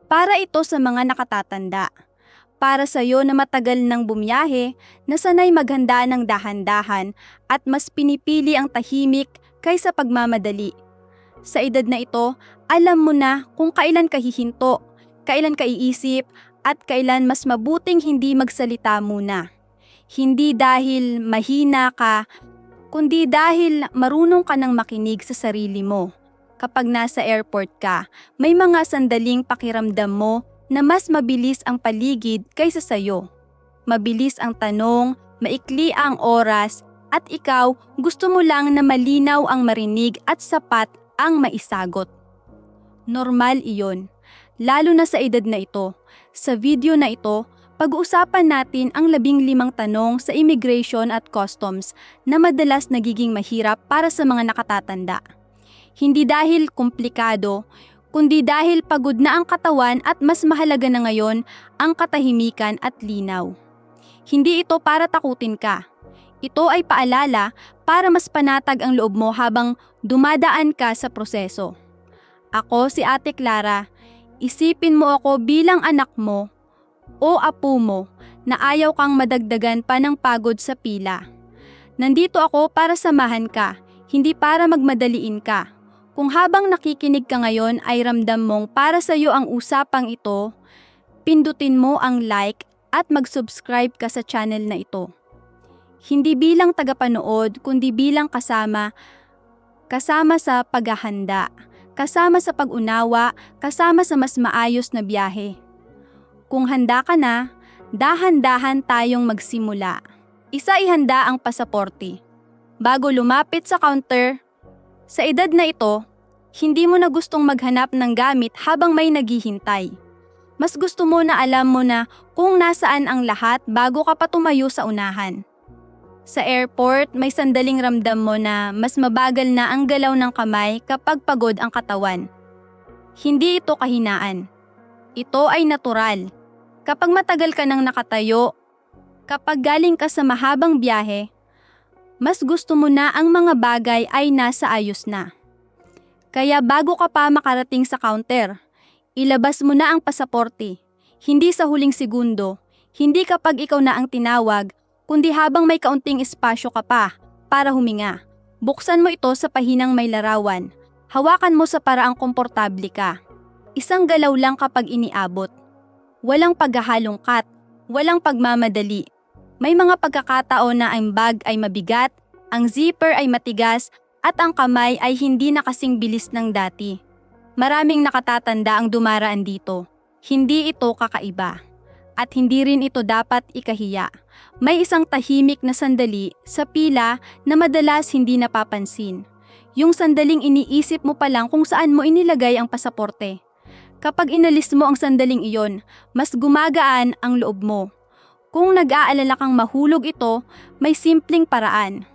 Para ito sa mga nakatatanda. Para sa iyo na matagal nang bumiyahe, na sanay maghanda ng dahan-dahan at mas pinipili ang tahimik kaysa pagmamadali. Sa edad na ito, alam mo na kung kailan ka hihinto, kailan ka iisip, at kailan mas mabuting hindi magsalita muna. Hindi dahil mahina ka, kundi dahil marunong ka nang makinig sa sarili mo. Kapag nasa airport ka, may mga sandaling pakiramdam mo na mas mabilis ang paligid kaysa sayo. Mabilis ang tanong, maikli ang oras, at ikaw gusto mo lang na malinaw ang marinig at sapat ang maisagot. Normal iyon, lalo na sa edad na ito. Sa video na ito, pag-uusapan natin ang 15 tanong sa immigration at customs na madalas nagiging mahirap para sa mga nakatatanda. Hindi dahil komplikado, kundi dahil pagod na ang katawan at mas mahalaga na ngayon ang katahimikan at linaw. Hindi ito para takutin ka. Ito ay paalala para mas panatag ang loob mo habang dumadaan ka sa proseso. Ako si Ate Clara, isipin mo ako bilang anak mo o apo mo na ayaw kang madagdagan pa ng pagod sa pila. Nandito ako para samahan ka, hindi para magmadaliin ka. Kung habang nakikinig ka ngayon ay ramdam mong para sa iyo ang usapang ito, pindutin mo ang like at mag-subscribe ka sa channel na ito. Hindi bilang tagapanood, kundi bilang kasama sa paghahanda, kasama sa pag-unawa, kasama sa mas maayos na biyahe. Kung handa ka na, dahan-dahan tayong magsimula. Ihanda ang pasaporte. Bago lumapit sa counter, sa edad na ito, hindi mo na gustong maghanap ng gamit habang may naghihintay. Mas gusto mo na alam mo na kung nasaan ang lahat bago ka pa tumayo sa unahan. Sa airport, may sandaling ramdam mo na mas mabagal na ang galaw ng kamay kapag pagod ang katawan. Hindi ito kahinaan. Ito ay natural. Kapag matagal ka nang nakatayo, kapag galing ka sa mahabang biyahe, mas gusto mo na ang mga bagay ay nasa ayos na. Kaya bago ka pa makarating sa counter, ilabas mo na ang pasaporte. Hindi sa huling segundo, hindi kapag ikaw na ang tinawag, kundi habang may kaunting espasyo ka pa para huminga. Buksan mo ito sa pahinang may larawan. Hawakan mo sa paraang komportable ka. Isang galaw lang kapag iniabot. Walang paghahalongkat, walang pagmamadali. May mga pagkakataon na ang bag ay mabigat, ang zipper ay matigas, at ang kamay ay hindi na kasing bilis ng dati. Maraming nakatatanda ang dumaraan dito. Hindi ito kakaiba. At hindi rin ito dapat ikahiya. May isang tahimik na sandali sa pila na madalas hindi napapansin. Yung sandaling iniisip mo pa lang kung saan mo inilagay ang pasaporte. Kapag inalis mo ang sandaling iyon, mas gumagaan ang loob mo. Kung nag-aalala kang mahulog ito, may simpleng paraan.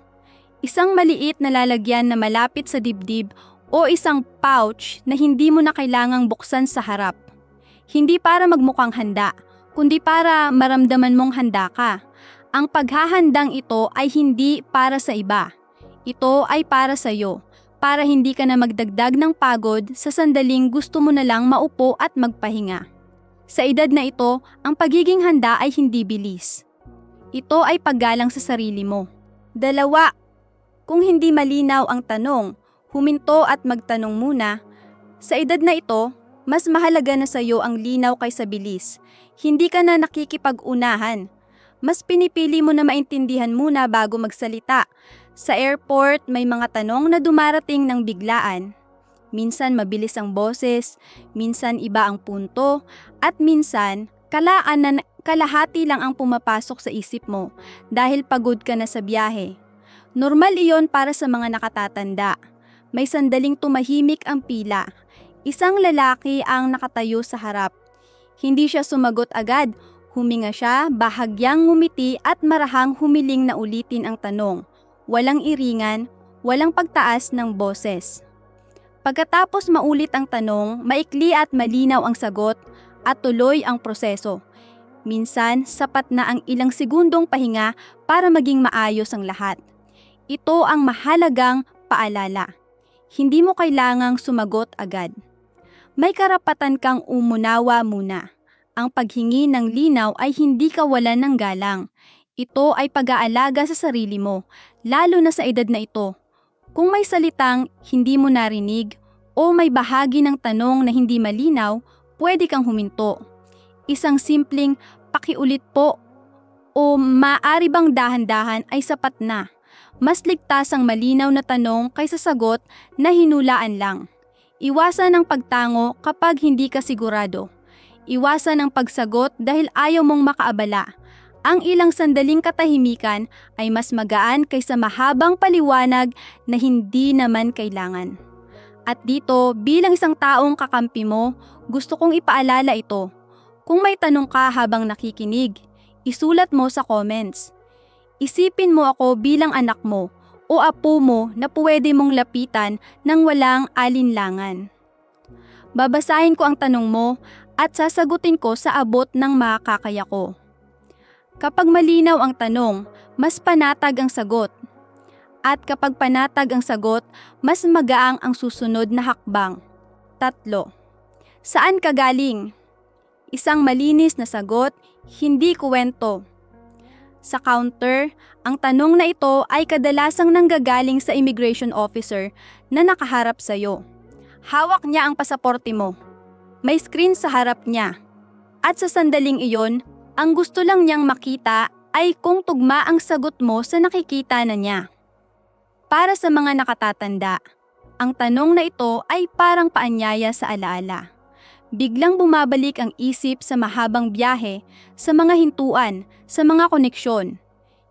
Isang maliit na lalagyan na malapit sa dibdib o isang pouch na hindi mo na kailangang buksan sa harap. Hindi para magmukhang handa, kundi para maramdaman mong handa ka. Ang paghahandang ito ay hindi para sa iba. Ito ay para sa iyo, para hindi ka na magdagdag ng pagod sa sandaling gusto mo na lang maupo at magpahinga. Sa edad na ito, ang pagiging handa ay hindi bilis. Ito ay paggalang sa sarili mo. 2, kung hindi malinaw ang tanong, huminto at magtanong muna. Sa edad na ito, mas mahalaga na sa iyo ang linaw kaysa bilis. Hindi ka na nakikipag-unahan. Mas pinipili mo na maintindihan muna bago magsalita. Sa airport, may mga tanong na dumarating ng biglaan. Minsan mabilis ang boses, minsan iba ang punto, at minsan kalahati lang ang pumapasok sa isip mo dahil pagod ka na sa biyahe. Normal iyon para sa mga nakatatanda. May sandaling tumahimik ang pila. Isang lalaki ang nakatayo sa harap. Hindi siya sumagot agad. Huminga siya, bahagyang ngumiti at marahang humiling na ulitin ang tanong. Walang iringan, walang pagtaas ng boses. Pagkatapos maulit ang tanong, maikli at malinaw ang sagot at tuloy ang proseso. Minsan, sapat na ang ilang segundong pahinga para maging maayos ang lahat. Ito ang mahalagang paalala. Hindi mo kailangang sumagot agad. may karapatan kang umunawa muna. Ang paghingi ng linaw ay hindi kawalan ng galang. Ito ay pag-aalaga sa sarili mo, lalo na sa edad na ito. Kung may salitang hindi mo narinig o may bahagi ng tanong na hindi malinaw, pwede kang huminto. Isang simpleng pakiulit po o maaari bang dahan-dahan ay sapat na. Mas ligtas ang malinaw na tanong kaysa sagot na hinulaan lang. Iwasan ang pagtango kapag hindi ka sigurado. Iwasan ang pagsagot dahil ayaw mong makaabala. Ang ilang sandaling katahimikan ay mas magaan kaysa mahabang paliwanag na hindi naman kailangan. At dito, bilang isang taong kakampi mo, gusto kong ipaalala ito. Kung may tanong ka habang nakikinig, isulat mo sa comments. Isipin mo ako bilang anak mo o apo mo na pwede mong lapitan nang walang alinlangan. Babasahin ko ang tanong mo at sasagutin ko sa abot ng makakaya ko. Kapag malinaw ang tanong, mas panatag ang sagot. At kapag panatag ang sagot, mas magaang ang susunod na hakbang. 3. Saan ka galing? Isang malinis na sagot, hindi kuwento. Sa counter, ang tanong na ito ay kadalasang nanggagaling sa immigration officer na nakaharap sa iyo. Hawak niya ang pasaporte mo. May screen sa harap niya. At sa sandaling iyon, ang gusto lang niyang makita ay kung tugma ang sagot mo sa nakikita na niya. Para sa mga nakatatanda, ang tanong na ito ay parang paanyaya sa alaala. Biglang bumabalik ang isip sa mahabang biyahe, sa mga hintuan, sa mga koneksyon.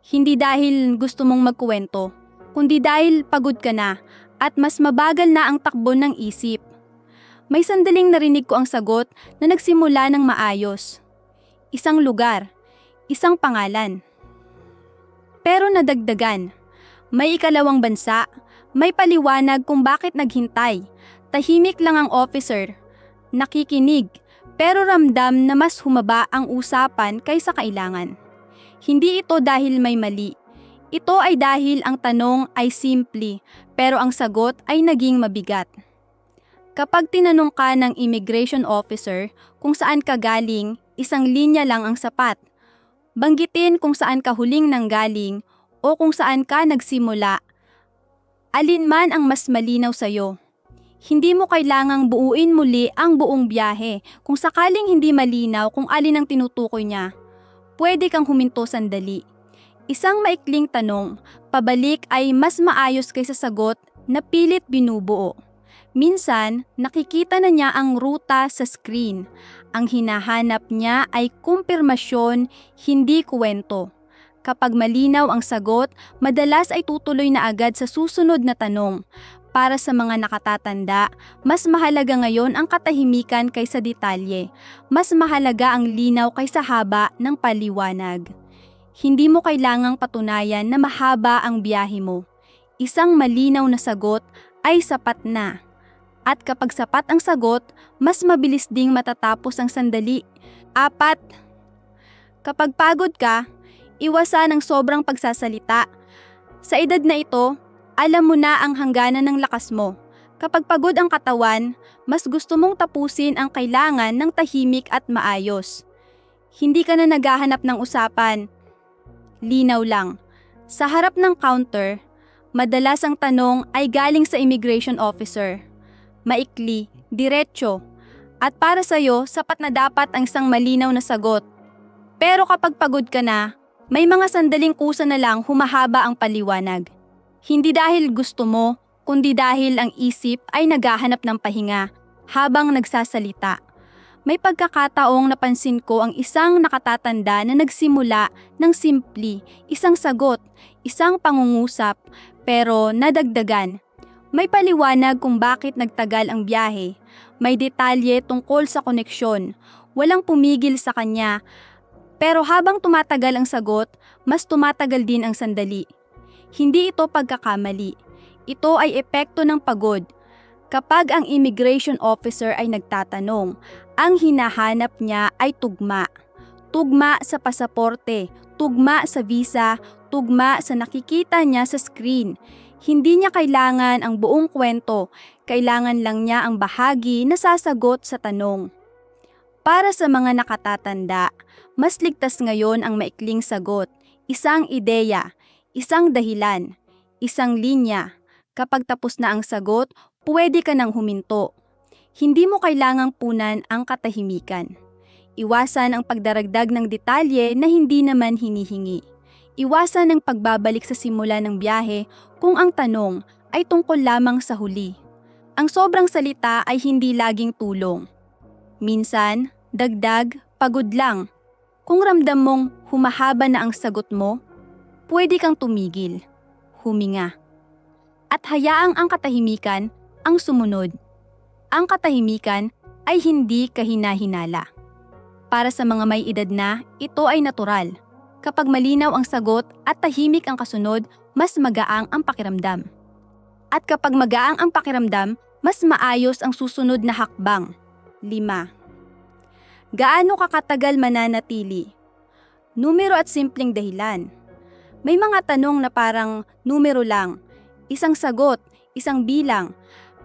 Hindi dahil gusto mong magkuwento, kundi dahil pagod ka na at mas mabagal na ang takbo ng isip. May sandaling narinig ko ang sagot na nagsimula ng maayos. Isang lugar, isang pangalan. Pero nadagdagan, may ikalawang bansa, may paliwanag kung bakit naghintay. Tahimik lang ang officer, nakikinig, pero ramdam na mas humaba ang usapan kaysa kailangan. Hindi ito dahil may mali. Ito ay dahil ang tanong ay simple, pero ang sagot ay naging mabigat. Kapag tinanong ka ng immigration officer kung saan ka galing, isang linya lang ang sapat. Banggitin kung saan ka huling nanggaling o kung saan ka nagsimula. Alin man ang mas malinaw sa'yo. Hindi mo kailangang buuin muli ang buong biyahe. Kung sakaling hindi malinaw kung alin ang tinutukoy niya, pwede kang huminto sandali. Isang maikling tanong, pabalik ay mas maayos kaysa sagot na pilit binubuo. Minsan, nakikita na niya ang ruta sa screen. Ang hinahanap niya ay kumpirmasyon, hindi kuwento. Kapag malinaw ang sagot, madalas ay tutuloy na agad sa susunod na tanong. Para sa mga nakatatanda, mas mahalaga ngayon ang katahimikan kaysa detalye. Mas mahalaga ang linaw kaysa haba ng paliwanag. Hindi mo kailangang patunayan na mahaba ang biyahe mo. Isang malinaw na sagot ay sapat na. At kapag sapat ang sagot, mas mabilis ding matatapos ang sandali. 4. Kapag pagod ka, iwasan ang sobrang pagsasalita. Sa edad na ito, alam mo na ang hangganan ng lakas mo. Kapag pagod ang katawan, mas gusto mong tapusin ang kailangan ng tahimik at maayos. Hindi ka na naghahanap ng usapan. Linaw lang. Sa harap ng counter, madalas ang tanong ay galing sa immigration officer. Maikli, diretso, at para sa'yo, sapat na dapat ang isang malinaw na sagot. Pero kapag pagod ka na, may mga sandaling kusa na lang humahaba ang paliwanag. Hindi dahil gusto mo, kundi dahil ang isip ay naghahanap ng pahinga habang nagsasalita. May pagkakataong napansin ko ang isang nakatatanda na nagsimula ng simple, isang sagot, isang pangungusap, pero nadagdagan. May paliwanag kung bakit nagtagal ang biyahe. May detalye tungkol sa koneksyon. Walang pumigil sa kanya. Pero habang tumatagal ang sagot, mas tumatagal din ang sandali. Hindi ito pagkakamali. Ito ay epekto ng pagod. Kapag ang immigration officer ay nagtatanong, ang hinahanap niya ay tugma. Tugma sa pasaporte, tugma sa visa, tugma sa nakikita niya sa screen. Hindi niya kailangan ang buong kwento, kailangan lang niya ang bahagi na sasagot sa tanong. Para sa mga nakatatanda, mas ligtas ngayon ang maikling sagot, isang ideya, isang dahilan, isang linya. Kapag tapos na ang sagot, pwede ka nang huminto. Hindi mo kailangang punan ang katahimikan. Iwasan ang pagdaragdag ng detalye na hindi naman hinihingi. Iwasan ang pagbabalik sa simula ng biyahe kung ang tanong ay tungkol lamang sa huli. Ang sobrang salita ay hindi laging tulong. Minsan, dagdag, pagod lang. Kung ramdam mong humahaba na ang sagot mo, pwede kang tumigil, huminga. At hayaang ang katahimikan ang sumunod. Ang katahimikan ay hindi kahina-hinala. Para sa mga may edad na, ito ay natural. Kapag malinaw ang sagot at tahimik ang kasunod, mas magaang ang pakiramdam. At kapag magaang ang pakiramdam, mas maayos ang susunod na hakbang. 5. Gaano ka katagal mananatili? Numero at simpleng dahilan. May mga tanong na parang numero lang, isang sagot, isang bilang.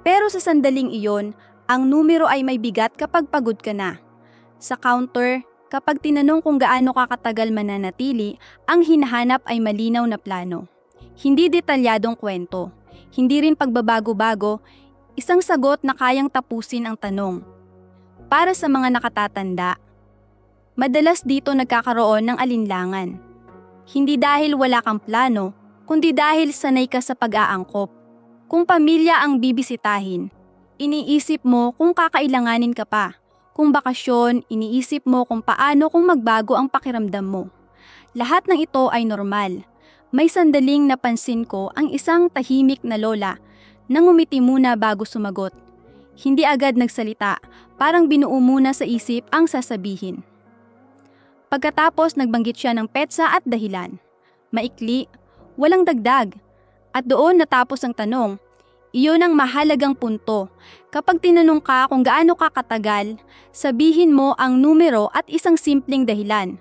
Pero sa sandaling iyon, ang numero ay may bigat kapag pagod ka na. Sa counter, kapag tinanong kung gaano ka katagal mananatili, ang hinahanap ay malinaw na plano. Hindi detalyadong kwento, hindi rin pagbabago-bago, isang sagot na kayang tapusin ang tanong. Para sa mga nakatatanda, madalas dito nagkakaroon ng alinlangan. Hindi dahil wala kang plano, kundi dahil sanay ka sa pag-aangkop. Kung pamilya ang bibisitahin, iniisip mo kung kakailanganin ka pa. Kung bakasyon, iniisip mo kung paano kung magbago ang pakiramdam mo. Lahat ng ito ay normal. May sandaling napansin ko ang isang tahimik na lola na ngumiti muna bago sumagot. Hindi agad nagsalita, parang binuo muna sa isip ang sasabihin. Pagkatapos nagbanggit siya ng petsa at dahilan. Maikli, walang dagdag. At doon natapos ang tanong. Iyon ang mahalagang punto. Kapag tinanong ka kung gaano ka katagal, sabihin mo ang numero at isang simpleng dahilan.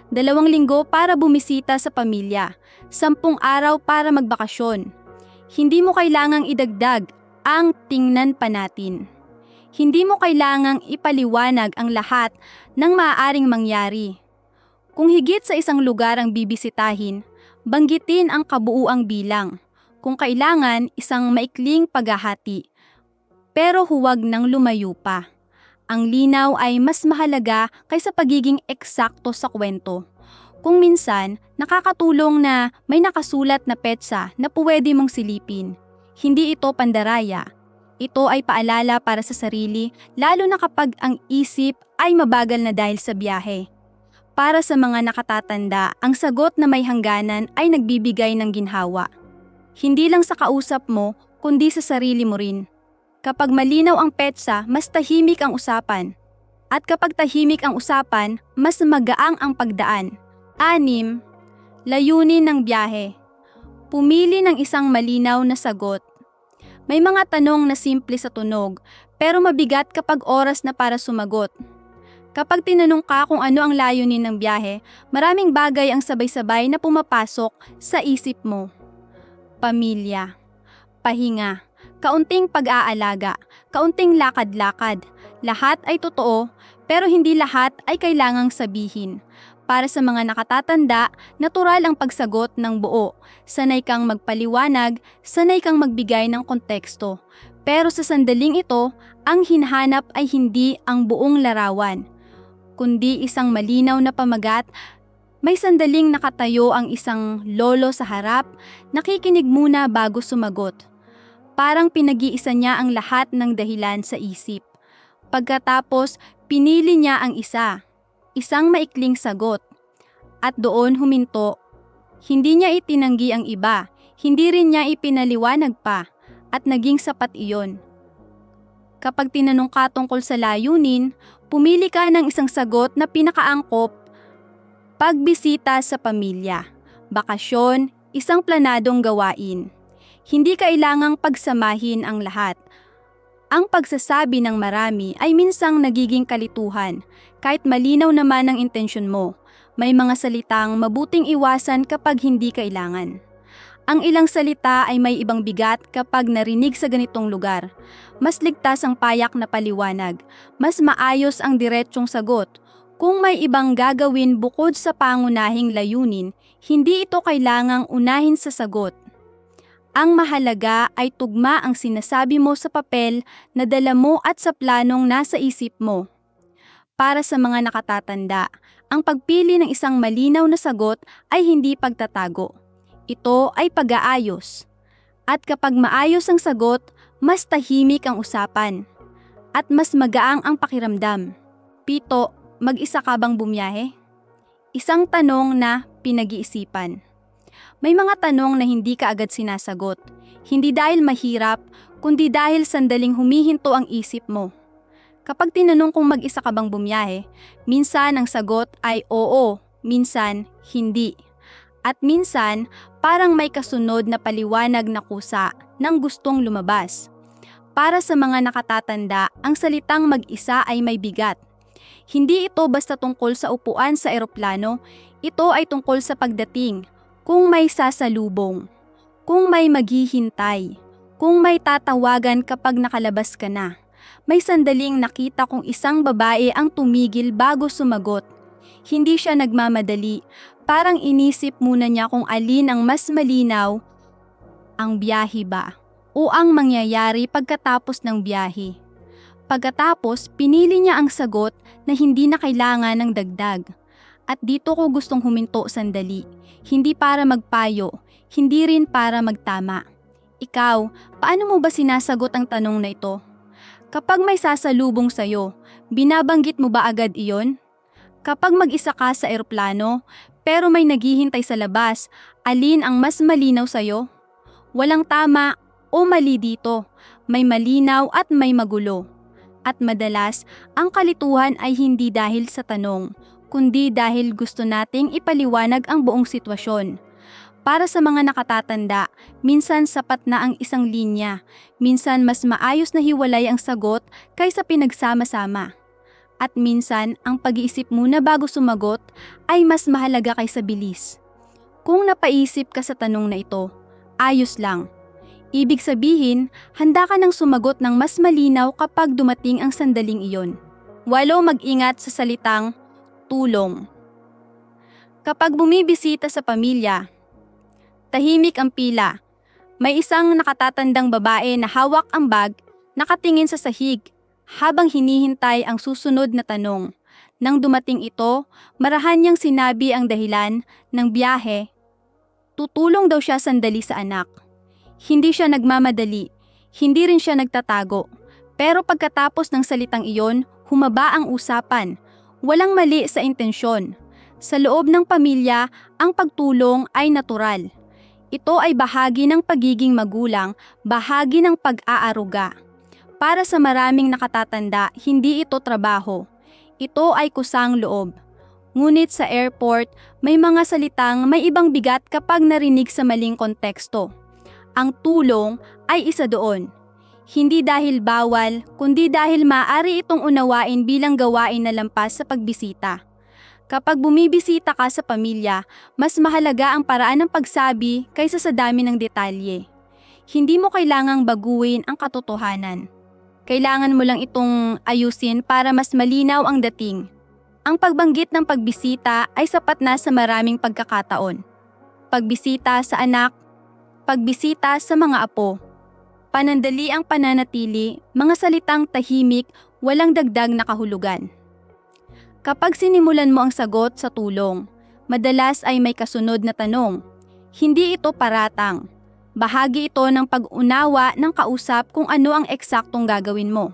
2 linggo para bumisita sa pamilya, 10 araw para magbakasyon. Hindi mo kailangang idagdag ang tingnan pa natin. Hindi mo kailangang ipaliwanag ang lahat ng maaaring mangyari. Kung higit sa isang lugar ang bibisitahin, banggitin ang kabuuang bilang. Kung kailangan, isang maikling paghahati. Pero huwag nang lumayo pa. Ang linaw ay mas mahalaga kaysa pagiging eksakto sa kwento. Kung minsan, nakakatulong na may nakasulat na petsa na pwede mong silipin. Hindi ito pandaraya. Ito ay paalala para sa sarili, lalo na kapag ang isip ay mabagal na dahil sa biyahe. Para sa mga nakatatanda, ang sagot na may hangganan ay nagbibigay ng ginhawa. Hindi lang sa kausap mo, kundi sa sarili mo rin. Kapag malinaw ang petsa, mas tahimik ang usapan. At kapag tahimik ang usapan, mas magaang ang pagdaan. 6. Layunin ng biyahe. Pumili ng isang malinaw na sagot. May mga tanong na simple sa tunog, pero mabigat kapag oras na para sumagot. Kapag tinanong ka kung ano ang layunin ng biyahe, maraming bagay ang sabay-sabay na pumapasok sa isip mo. Pamilya, pahinga, kaunting pag-aalaga, kaunting lakad-lakad. Lahat ay totoo, pero hindi lahat ay kailangang sabihin. Para sa mga nakatatanda, natural ang pagsagot ng buo. Sanay kang magpaliwanag, sanay kang magbigay ng konteksto. Pero sa sandaling ito, ang hinahanap ay hindi ang buong larawan, kundi isang malinaw na pamagat. May sandaling nakatayo ang isang lolo sa harap, nakikinig muna bago sumagot. Parang pinag-iisa niya ang lahat ng dahilan sa isip. Pagkatapos, pinili niya ang isa, isang maikling sagot. At doon huminto. Hindi niya itinanggi ang iba, hindi rin niya ipinaliwanag pa, at naging sapat iyon. Kapag tinanong ka tungkol sa layunin, pumili ka ng isang sagot na pinakaangkop. Pagbisita sa pamilya, bakasyon, isang planadong gawain. Hindi kailangang pagsamahin ang lahat. Ang pagsasabi ng marami ay minsang nagiging kalituhan, kahit malinaw naman ang intensyon mo. May mga salitang mabuting iwasan kapag hindi kailangan. Ang ilang salita ay may ibang bigat kapag narinig sa ganitong lugar. Mas ligtas ang payak na paliwanag. Mas maayos ang diretsyong sagot. Kung may ibang gagawin bukod sa pangunahing layunin, hindi ito kailangang unahin sa sagot. Ang mahalaga ay tugma ang sinasabi mo sa papel na dala mo at sa planong nasa isip mo. Para sa mga nakatatanda, ang pagpili ng isang malinaw na sagot ay hindi pagtatago. Ito ay pag-aayos. At kapag maayos ang sagot, mas tahimik ang usapan. At mas magaang ang pakiramdam. 7. Mag-isa ka bang bumiyahe? Isang tanong na pinag-iisipan. May mga tanong na hindi ka agad sinasagot. Hindi dahil mahirap, kundi dahil sandaling humihinto ang isip mo. Kapag tinanong kung mag-isa ka bang bumiyahe, minsan ang sagot ay oo, minsan hindi. At minsan, parang may kasunod na paliwanag na kusa ng gustong lumabas. Para sa mga nakatatanda, ang salitang mag-isa ay may bigat. Hindi ito basta tungkol sa upuan sa eroplano, ito ay tungkol sa pagdating, kung may sasalubong, kung may maghihintay, kung may tatawagan kapag nakalabas ka na. May sandaling nakita kong isang babae ang tumigil bago sumagot. Hindi siya nagmamadali. Parang inisip muna niya kung alin ang mas malinaw, ang biyahe ba o ang mangyayari pagkatapos ng biyahe. Pagkatapos, pinili niya ang sagot na hindi na kailangan ng dagdag. At dito ko gustong huminto sandali, hindi para magpayo, hindi rin para magtama. Ikaw, paano mo ba sinasagot ang tanong na ito? Kapag may sasalubong sa'yo, binabanggit mo ba agad iyon? Kapag mag-isa ka sa eroplano, pero may naghihintay sa labas, alin ang mas malinaw sa'yo? Walang tama o mali dito, may malinaw at may magulo. At madalas, ang kalituhan ay hindi dahil sa tanong, kundi dahil gusto nating ipaliwanag ang buong sitwasyon. Para sa mga nakatatanda, minsan sapat na ang isang linya, minsan mas maayos na hiwalay ang sagot kaysa pinagsama-sama. At minsan, ang pag-iisip muna bago sumagot ay mas mahalaga kaysa bilis. Kung napaisip ka sa tanong na ito, ayos lang. Ibig sabihin, handa ka nang sumagot ng mas malinaw kapag dumating ang sandaling iyon. 8. Mag-ingat sa salitang tulong. Kapag bumibisita sa pamilya, tahimik ang pila. May isang nakatatandang babae na hawak ang bag, nakatingin sa sahig, habang hinihintay ang susunod na tanong. Nang dumating ito, marahan niyang sinabi ang dahilan ng biyahe. Tutulong daw siya sandali sa anak. Hindi siya nagmamadali, hindi rin siya nagtatago. Pero pagkatapos ng salitang iyon, humaba ang usapan. Walang mali sa intensyon. Sa loob ng pamilya, ang pagtulong ay natural. Ito ay bahagi ng pagiging magulang, bahagi ng pag-aaruga. Para sa maraming nakatatanda, hindi ito trabaho. Ito ay kusang loob. Ngunit sa airport, may mga salitang may ibang bigat kapag narinig sa maling konteksto. Ang tulong ay isa doon. Hindi dahil bawal, kundi dahil maaari itong unawain bilang gawain na lampas sa pagbisita. Kapag bumibisita ka sa pamilya, mas mahalaga ang paraan ng pagsabi kaysa sa dami ng detalye. Hindi mo kailangang baguhin ang katotohanan. Kailangan mo lang itong ayusin para mas malinaw ang dating. Ang pagbanggit ng pagbisita ay sapat na sa maraming pagkakataon. Pagbisita sa anak, pagbisita sa mga apo. Panandali ang pananatili, mga salitang tahimik, walang dagdag na kahulugan. Kapag sinimulan mo ang sagot sa tulong, madalas ay may kasunod na tanong. Hindi ito paratang. Bahagi ito ng pag-unawa ng kausap kung ano ang eksaktong gagawin mo.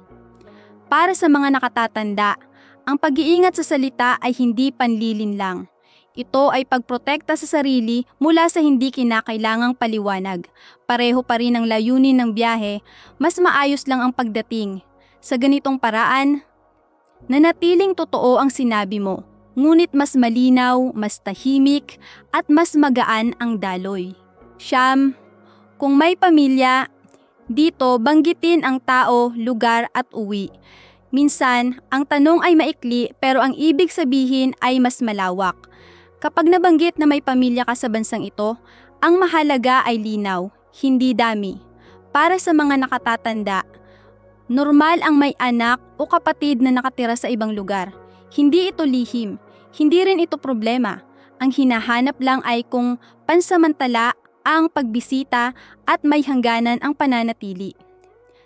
Para sa mga nakatatanda, ang pag-iingat sa salita ay hindi panlilin lang. Ito ay pagprotekta sa sarili mula sa hindi kinakailangang paliwanag. Pareho pa rin ang layunin ng biyahe, mas maayos lang ang pagdating. Sa ganitong paraan, nanatiling totoo ang sinabi mo, ngunit mas malinaw, mas tahimik, at mas magaan ang daloy. 9. Kung may pamilya, dito banggitin ang tao, lugar at uwi. Minsan, ang tanong ay maikli pero ang ibig sabihin ay mas malawak. Kapag nabanggit na may pamilya ka sa bansang ito, Ang mahalaga ay linaw, hindi dami. Para sa mga nakatatanda, normal ang may anak o kapatid na nakatira sa ibang lugar. Hindi ito lihim, hindi rin ito problema. Ang hinahanap lang ay kung pansamantala ang pagbisita at may hangganan ang pananatili.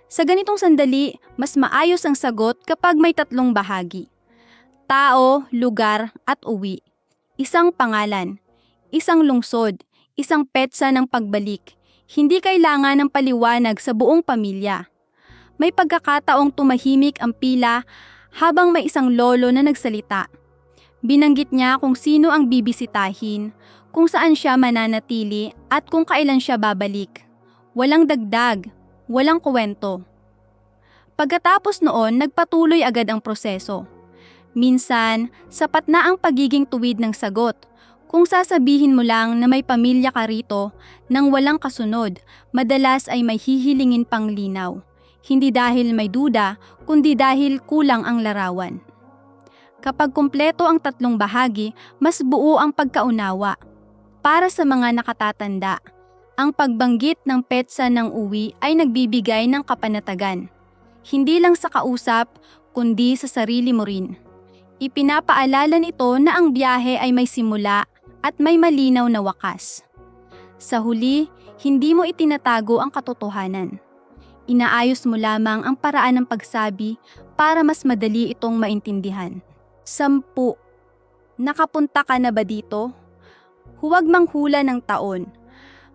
Sa ganitong sandali, mas maayos ang sagot kapag may tatlong bahagi. Tao, lugar at uwi. Isang pangalan, isang lungsod, isang petsa ng pagbalik. Hindi kailangan ng paliwanag sa buong pamilya. May pagkakataong tumahimik ang pila habang may isang lolo na nagsalita. Binanggit niya kung sino ang bibisitahin, kung saan siya mananatili at kung kailan siya babalik. Walang dagdag, walang kwento. Pagkatapos noon, nagpatuloy agad ang proseso. Minsan, sapat na ang pagiging tuwid ng sagot. Kung sasabihin mo lang na may pamilya ka rito nang walang kasunod, madalas ay may hihilingin pang linaw. Hindi dahil may duda, kundi dahil kulang ang larawan. Kapag kumpleto ang tatlong bahagi, mas buo ang pagkaunawa. Para sa mga nakatatanda, ang pagbanggit ng petsa ng uwi ay nagbibigay ng kapanatagan. Hindi lang sa kausap, kundi sa sarili mo rin. Ipinapaalala nito na ang biyahe ay may simula at may malinaw na wakas. Sa huli, hindi mo itinatago ang katotohanan. Inaayos mo lamang ang paraan ng pagsabi para mas madali itong maintindihan. 10. Nakapunta ka na ba dito? Huwag manghula ng taon.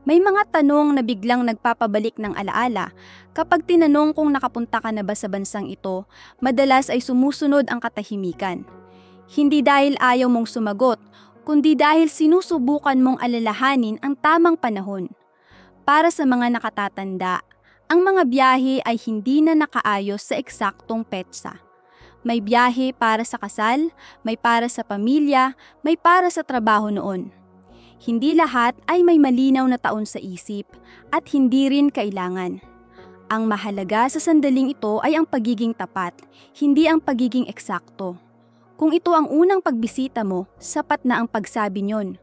May mga tanong na biglang nagpapabalik ng alaala. Kapag tinanong kung nakapunta ka na ba sa bansang ito, madalas ay sumusunod ang katahimikan. Hindi dahil ayaw mong sumagot, kundi dahil sinusubukan mong alalahanin ang tamang panahon. Para sa mga nakatatanda, ang mga biyahe ay hindi na nakaayos sa eksaktong petsa. May biyahe para sa kasal, may para sa pamilya, may para sa trabaho noon. Hindi lahat ay may malinaw na taon sa isip at hindi rin kailangan. Ang mahalaga sa sandaling ito ay ang pagiging tapat, hindi ang pagiging eksakto. Kung ito ang unang pagbisita mo, sapat na ang pagsabi nyon.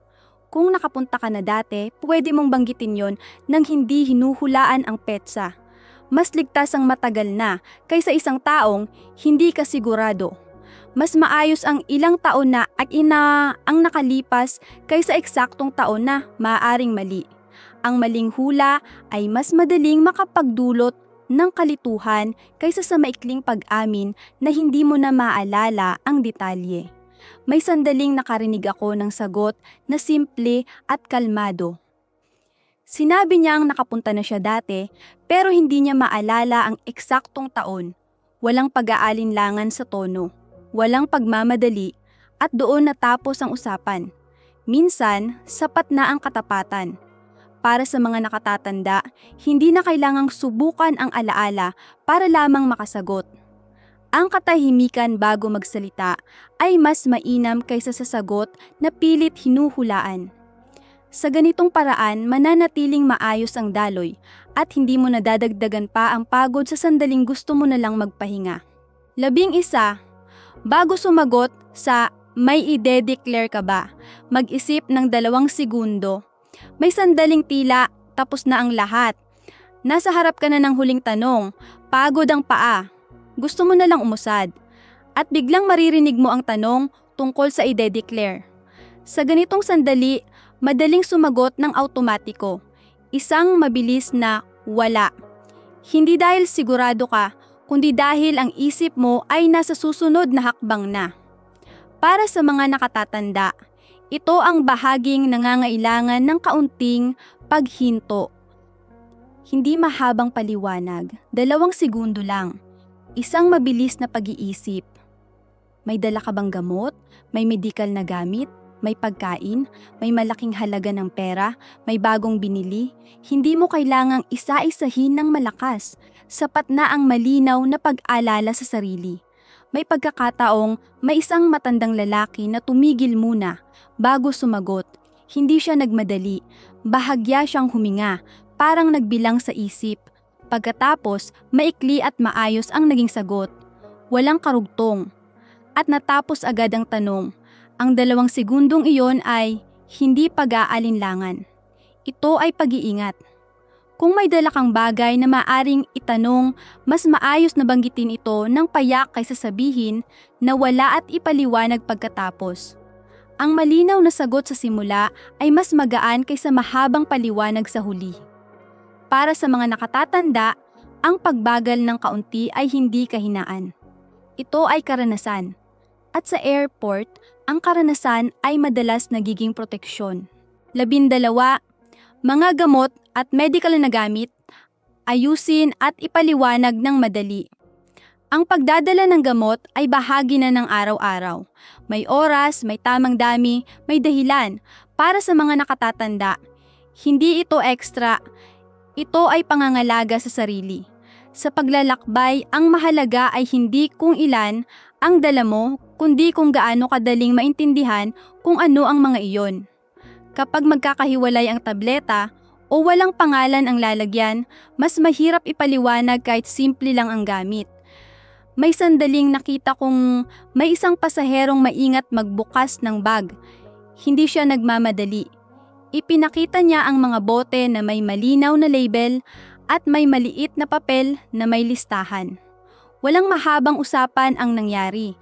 Kung nakapunta ka na dati, pwede mong banggitin yon nang hindi hinuhulaan ang petsa. Mas ligtas ang matagal na kaysa isang taong hindi ka sigurado. Mas maayos ang ilang taon na at ang nakalipas kaysa eksaktong taon na maaaring mali. Ang maling hula ay mas madaling makapagdulot ng kalituhan kaysa sa maikling pag-amin na hindi mo na maalala ang detalye. May sandaling nakarinig ako ng sagot na simple at kalmado. Sinabi niyang nakapunta na siya dati pero hindi niya maalala ang eksaktong taon. Walang pag-aalinlangan sa tono, walang pagmamadali at doon natapos ang usapan. Minsan, sapat na ang katapatan. Para sa mga nakatatanda, hindi na kailangang subukan ang alaala para lamang makasagot. Ang katahimikan bago magsalita ay mas mainam kaysa sa sagot na pilit hinuhulaan. Sa ganitong paraan, mananatiling maayos ang daloy at hindi mo nadadagdagan pa ang pagod sa sandaling gusto mo na lang magpahinga. 11. Bago sumagot sa may ide-declare ka ba, mag-isip ng 2 segundo. May sandaling tila tapos na ang lahat. Nasa harap ka na ng huling tanong, pagod ang paa. Gusto mo na lang umusad. At biglang maririnig mo ang tanong tungkol sa ide-declare. Sa ganitong sandali, madaling sumagot ng automatiko. Isang mabilis na wala. Hindi dahil sigurado ka, kundi dahil ang isip mo ay nasa susunod na hakbang na. Para sa mga nakatatanda, ito ang bahaging nangangailangan ng kaunting paghinto. Hindi mahabang paliwanag, 2 segundo lang. Isang mabilis na pag-iisip. May dala ka bang gamot? May medikal na gamit? May pagkain? May malaking halaga ng pera? May bagong binili? Hindi mo kailangang isa-isahin ng malakas. Sapat na ang malinaw na pag-alala sa sarili. May pagkakataong may isang matandang lalaki na tumigil muna bago sumagot. Hindi siya nagmadali. Bahagya siyang huminga, parang nagbilang sa isip. Pagkatapos, maikli at maayos ang naging sagot. Walang karugtong. At natapos agad ang tanong. Ang 2 segundong iyon ay hindi pag-aalinlangan. Ito ay pag-iingat. Kung may dala kang bagay na maaring itanong, mas maayos na banggitin ito ng payak kaysa sabihin na wala at ipaliwanag pagkatapos. Ang malinaw na sagot sa simula ay mas magaan kaysa mahabang paliwanag sa huli. Para sa mga nakatatanda, ang pagbagal ng kaunti ay hindi kahinaan. Ito ay karanasan. At sa airport, ang karanasan ay madalas nagiging proteksyon. 12. Mga gamot at medical na gamit, ayusin at ipaliwanag ng madali. Ang pagdadala ng gamot ay bahagi na ng araw-araw. May oras, may tamang dami, may dahilan. Para sa mga nakatatanda, hindi ito extra, ito ay pangangalaga sa sarili. Sa paglalakbay, ang mahalaga ay hindi kung ilan ang dala mo, kundi kung gaano kadaling maintindihan kung ano ang mga iyon. Kapag magkakahiwalay ang tableta o walang pangalan ang lalagyan, mas mahirap ipaliwanag kahit simple lang ang gamit. May sandaling nakita kong may isang pasaherong maingat magbukas ng bag. Hindi siya nagmamadali. Ipinakita niya ang mga bote na may malinaw na label at may maliit na papel na may listahan. Walang mahabang usapan ang nangyari.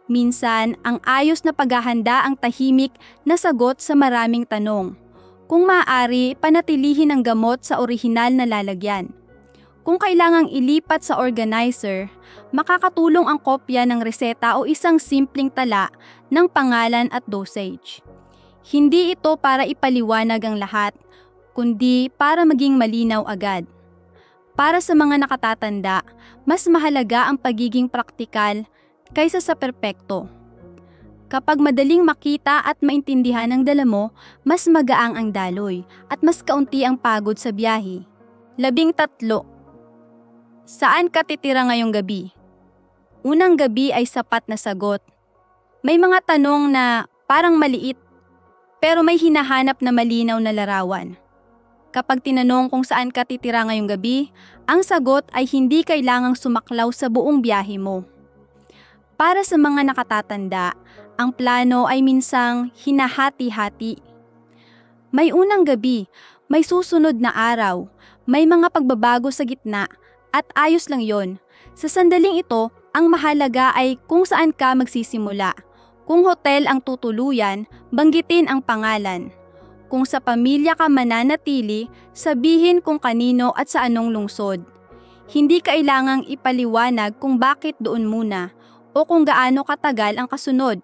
Minsan, ang ayos na paghahanda ang tahimik na sagot sa maraming tanong. Kung maaari, panatilihin ang gamot sa orihinal na lalagyan. Kung kailangang ilipat sa organizer, makakatulong ang kopya ng reseta o isang simpleng tala ng pangalan at dosage. Hindi ito para ipaliwanag ang lahat, kundi para maging malinaw agad. Para sa mga nakatatanda, mas mahalaga ang pagiging praktikal kaysa sa perpekto. Kapag madaling makita at maintindihan ang dala mo, mas magaang ang daloy at mas kaunti ang pagod sa biyahe. 13. Saan ka titira ngayong gabi? Unang gabi ay sapat na sagot. May mga tanong na parang maliit, pero may hinahanap na malinaw na larawan. Kapag tinanong kung saan ka titira ngayong gabi, ang sagot ay hindi kailangang sumaklaw sa buong biyahe mo. Para sa mga nakatatanda, ang plano ay minsang hinahati-hati. May unang gabi, may susunod na araw, may mga pagbabago sa gitna, at ayos lang yon. Sa sandaling ito, ang mahalaga ay kung saan ka magsisimula. Kung hotel ang tutuluyan, banggitin ang pangalan. Kung sa pamilya ka mananatili, sabihin kung kanino at sa anong lungsod. Hindi kailangang ipaliwanag kung bakit doon muna o kung gaano katagal ang kasunod.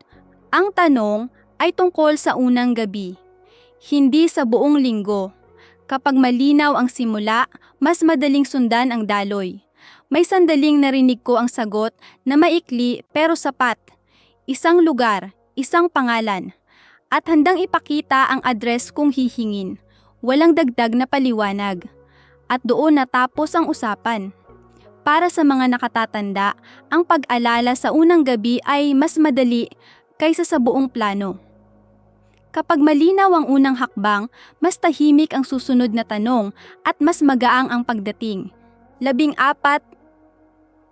Ang tanong ay tungkol sa unang gabi, hindi sa buong linggo. Kapag malinaw ang simula, mas madaling sundan ang daloy. May sandaling narinig ko ang sagot na maikli pero sapat. Isang lugar, isang pangalan, at handang ipakita ang address kung hihingin. Walang dagdag na paliwanag. At doon natapos ang usapan. Para sa mga nakatatanda, ang pag-alala sa unang gabi ay mas madali kaysa sa buong plano. Kapag malinaw ang unang hakbang, mas tahimik ang susunod na tanong at mas magaang ang pagdating. 14.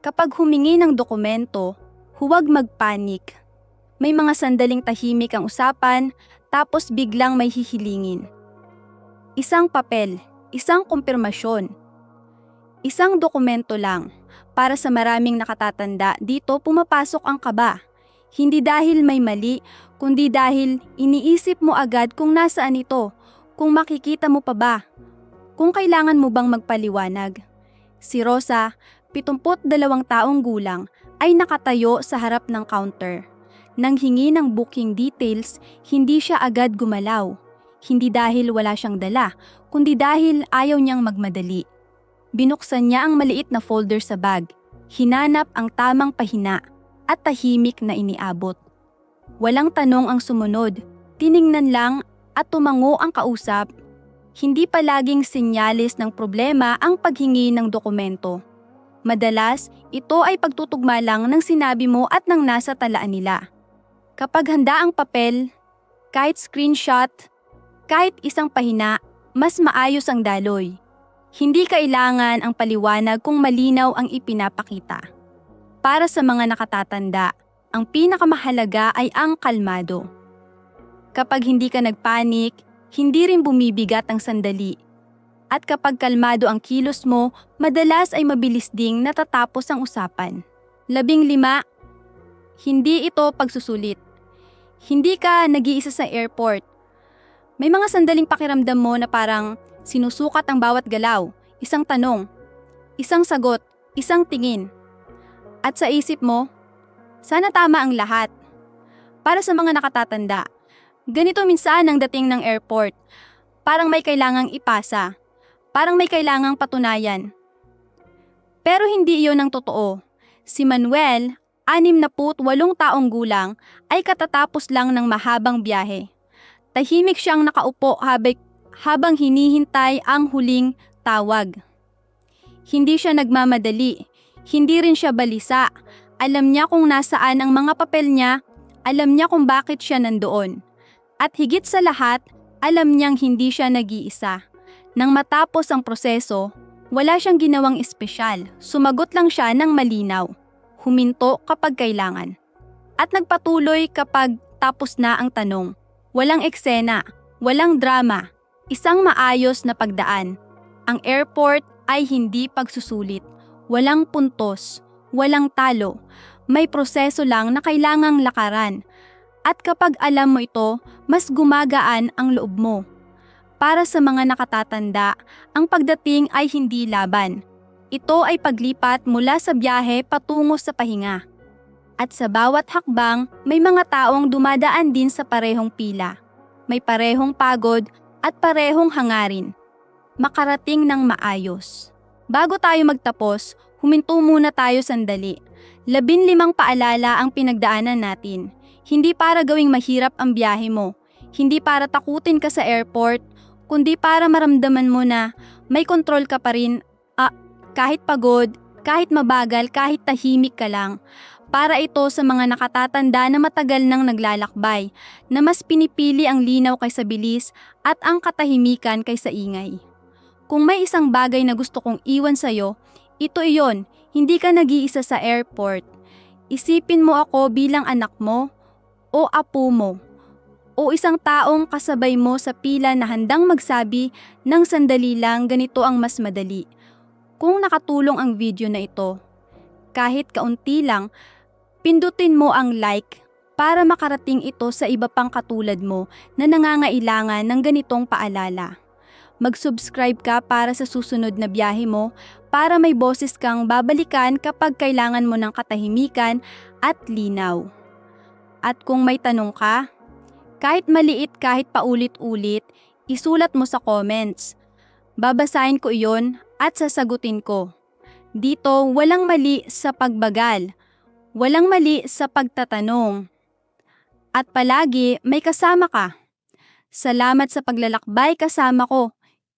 Kapag humingi ng dokumento, huwag magpanik. May mga sandaling tahimik ang usapan, tapos biglang may hihilingin. Isang papel, isang kumpirmasyon, isang dokumento lang. Para sa maraming nakatatanda, dito pumapasok ang kaba. Hindi dahil may mali, kundi dahil iniisip mo agad kung nasaan ito, kung makikita mo pa ba, kung kailangan mo bang magpaliwanag. Si Rosa, 72 taong gulang, ay nakatayo sa harap ng counter. Nang hingi ng booking details, hindi siya agad gumalaw. Hindi dahil wala siyang dala, kundi dahil ayaw niyang magmadali. Binuksan niya ang maliit na folder sa bag, hinanap ang tamang pahina at tahimik na iniabot. Walang tanong ang sumunod, tiningnan lang at tumango ang kausap. Hindi palaging senyales ng problema ang paghingi ng dokumento. Madalas, ito ay pagtutugma lang ng sinabi mo at ng nasa talaan nila. Kapag handa ang papel, kahit screenshot, kahit isang pahina, mas maayos ang daloy. Hindi kailangan ang paliwanag kung malinaw ang ipinapakita. Para sa mga nakatatanda, ang pinakamahalaga ay ang kalmado. Kapag hindi ka nagpanik, Hindi rin bumibigat ang sandali. At kapag kalmado ang kilos mo, madalas ay mabilis ding natatapos ang usapan. 15. Hindi ito pagsusulit. Hindi ka nag-iisa sa airport. May mga sandaling pakiramdam mo na parang sinusukat ang bawat galaw, isang tanong, isang sagot, isang tingin. At sa isip mo, sana tama ang lahat. Para sa mga nakatatanda, ganito minsan ang dating ng airport. Parang may kailangang ipasa. Parang may kailangang patunayan. Pero hindi iyon ang totoo. Si Manuel, 68 taong gulang, ay katatapos lang ng mahabang biyahe. Tahimik siyang nakaupo habang hinihintay ang huling tawag. Hindi siya nagmamadali. Hindi rin siya balisa. Alam niya kung nasaan ang mga papel niya. Alam niya kung bakit siya nandoon. At higit sa lahat, alam niyang hindi siya nag-iisa. Nang matapos ang proseso, wala siyang ginawang espesyal. Sumagot lang siya ng malinaw. Huminto kapag kailangan. At nagpatuloy kapag tapos na ang tanong. Walang eksena, walang drama, isang maayos na pagdaan. Ang airport ay hindi pagsusulit. Walang puntos, walang talo. May proseso lang na kailangang lakaran. At kapag alam mo ito, mas gumagaan ang loob mo. Para sa mga nakatatanda, ang pagdating ay hindi laban. Ito ay paglipat mula sa biyahe patungo sa pahinga. At sa bawat hakbang, may mga taong dumadaan din sa parehong pila. May parehong pagod at parehong hangarin. Makarating ng maayos. Bago tayo magtapos, huminto muna tayo sandali. 15 paalala ang pinagdaanan natin. Hindi para gawing mahirap ang biyahe mo. Hindi para takutin ka sa airport, kundi para maramdaman mo na may kontrol ka pa rin. Kahit pagod, kahit mabagal, kahit tahimik ka lang. Para ito sa mga nakatatanda na matagal nang naglalakbay, na mas pinipili ang linaw kaysa bilis at ang katahimikan kaysa ingay. Kung may isang bagay na gusto kong iwan sa'yo, ito iyon, hindi ka nag-iisa sa airport. Isipin mo ako bilang anak mo, o apo mo, o isang taong kasabay mo sa pila na handang magsabi ng sandali lang ganito ang mas madali. Kung nakatulong ang video na ito, kahit kaunti lang, pindutin mo ang like para makarating ito sa iba pang katulad mo na nangangailangan ng ganitong paalala. Mag-subscribe ka para sa susunod na biyahe mo para may boses kang babalikan kapag kailangan mo ng katahimikan at linaw. At kung may tanong ka, kahit maliit kahit paulit-ulit, isulat mo sa comments. Babasahin ko iyon at sasagutin ko. Dito, walang mali sa pagbagal. Walang mali sa pagtatanong. At palagi may kasama ka. Salamat sa paglalakbay kasama ko.